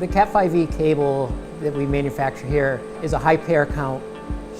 The Cat5e cable that we manufacture here is a high pair count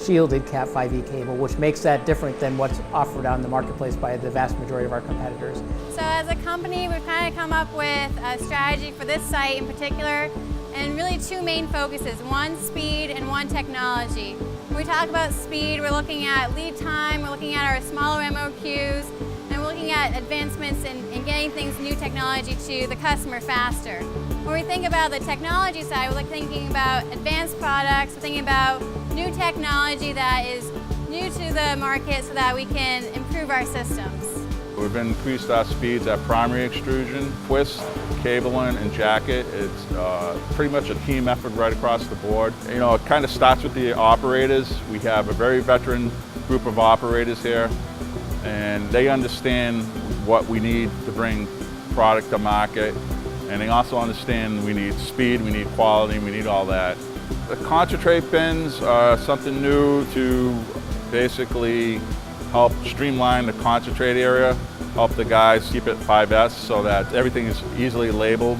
shielded Cat5e cable, which makes that different than what's offered on the marketplace by the vast majority of our competitors. So as a company, we've kind of come up with a strategy for this site in particular, and really two main focuses, one speed and one technology. When we talk about speed, we're looking at lead time, we're looking at our smaller MOQs, and we're looking at advancements in getting things, new technology to the customer faster. When we think about the technology side, we're thinking about advanced products, we're thinking about new technology that is new to the market so that we can improve our systems. We've increased our speeds at primary extrusion, twist, cabling, and jacket. It's pretty much a team effort right across the board. You know, it kind of starts with the operators. We have a very veteran group of operators here, and they understand what we need to bring product to market. And they also understand we need speed, we need quality, we need all that. The concentrate bins are something new to basically help streamline the concentrate area, help the guys keep it 5S so that everything is easily labeled.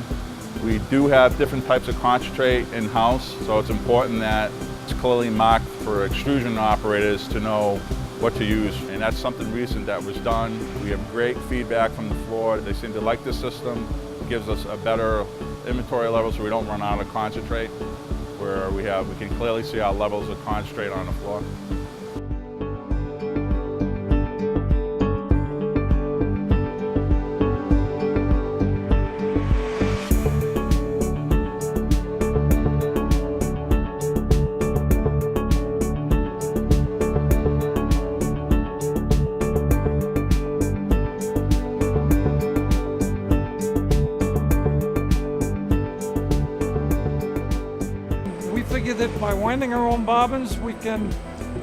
We do have different types of concentrate in-house, so it's important that it's clearly marked for extrusion operators to know what to use. And that's something recent that was done. We have great feedback from the floor. They seem to like the system. It gives us a better inventory level so we don't run out of concentrate, where we can clearly see our levels of concentrate on the floor. Figure that by winding our own bobbins, we can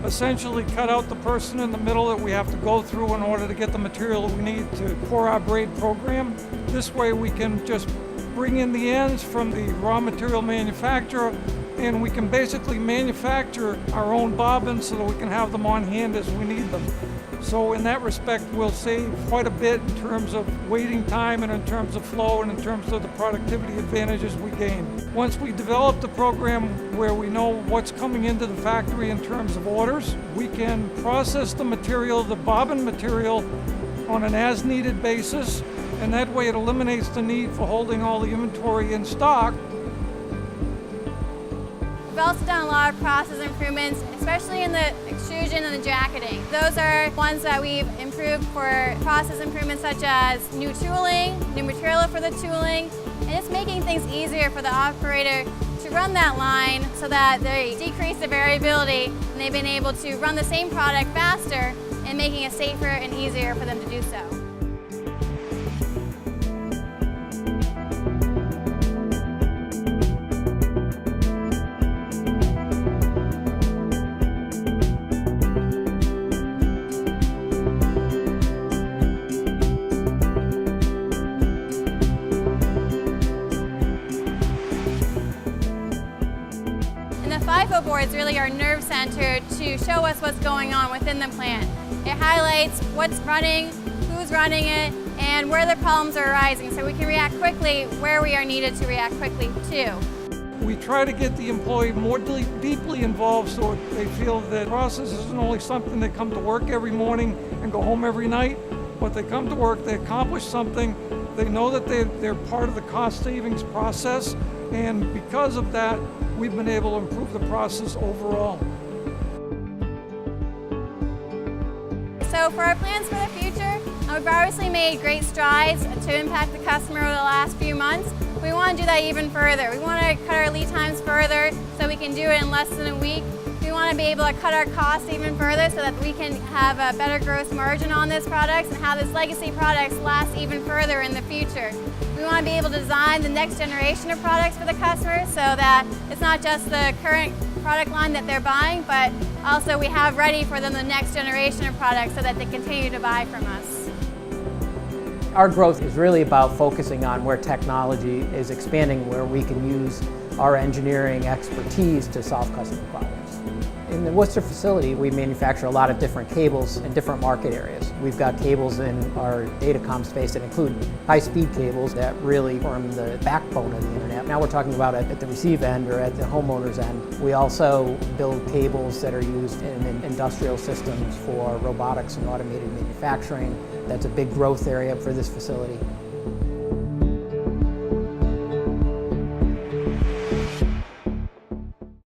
essentially cut out the person in the middle that we have to go through in order to get the material we need to pour our braid program. This way we can just bring in the ends from the raw material manufacturer, and we can basically manufacture our own bobbins so that we can have them on hand as we need them. So in that respect, we'll save quite a bit in terms of waiting time and in terms of flow and in terms of the productivity advantages we gain. Once we develop the program where we know what's coming into the factory in terms of orders, we can process the material, the bobbin material, on an as-needed basis, and that way it eliminates the need for holding all the inventory in stock. We've also done a lot of process improvements, especially in the extrusion and the jacketing. Those are ones that we've improved for process improvements such as new tooling, new material for the tooling, and it's making things easier for the operator to run that line so that they decrease the variability and they've been able to run the same product faster and making it safer and easier for them to do so. The FIFO board is really our nerve center to show us what's going on within the plant. It highlights what's running, who's running it, and where the problems are arising so we can react quickly where we are needed to react quickly to. We try to get the employee more deeply involved so they feel that process isn't only something they come to work every morning and go home every night, but they come to work, they accomplish something, they know that they're part of the cost savings process, and because of that, we've been able to improve the process overall. So for our plans for the future, we've obviously made great strides to impact the customer over the last few months. We want to do that even further. We want to cut our lead times further so we can do it in less than a week. We want to be able to cut our costs even further so that we can have a better gross margin on this product and have this legacy products last even further in the future. We want to be able to design the next generation of products for the customer so that it's not just the current product line that they're buying, but also we have ready for them the next generation of products so that they continue to buy from us. Our growth is really about focusing on where technology is expanding, where we can use our engineering expertise to solve customer problems. In the Worcester facility, we manufacture a lot of different cables in different market areas. We've got cables in our datacom space that include high-speed cables that really form the backbone of the internet. Now we're talking about at the receive end or at the homeowner's end. We also build cables that are used in industrial systems for robotics and automated manufacturing. That's a big growth area for this facility.